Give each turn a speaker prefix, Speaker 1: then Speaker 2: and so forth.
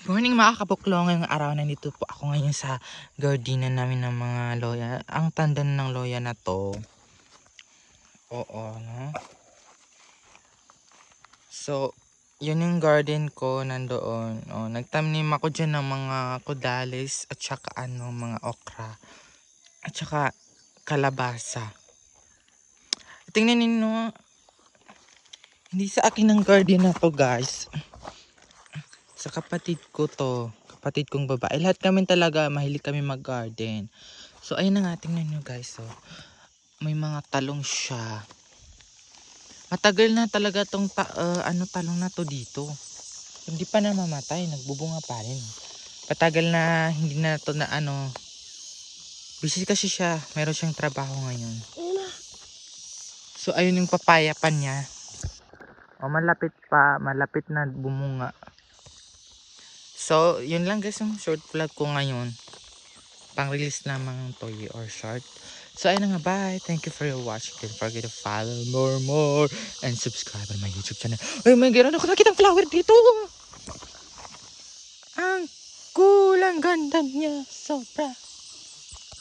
Speaker 1: Morning mga kabuklong, ngayong araw nandito po ako ngayon sa gardenan namin ng mga loya. Ang tanda ng loya na to. Oo, no? So, yun yung garden ko nandoon. Oh, nagtanim ako dyan ng mga kudalis at saka mga okra. At saka kalabasa. Tingnan ninyo, hindi sa akin ang garden na to guys. Sa kapatid ko to. Kapatid kong babae. Lahat kami talaga, mahilig kami mag-garden. So, ayun na nga, tingnan nyo guys. So, may mga talong siya. Matagal na talaga tong talong na to dito. Hindi pa namamatay, nagbubunga pa rin. Patagal na, hindi na to na busy kasi siya. Meron siyang trabaho ngayon. So, ayun yung papaya pa niya. O, malapit na bumunga. So, yun lang guys yung short vlog ko ngayon. Pang-release lamang to or short. So ayun na nga, bye. Thank you for your watching. Don't forget to follow more and subscribe on my YouTube channel. Ay my God, ako nakita ng flower dito. Ang kulang ganda niya. Sobra.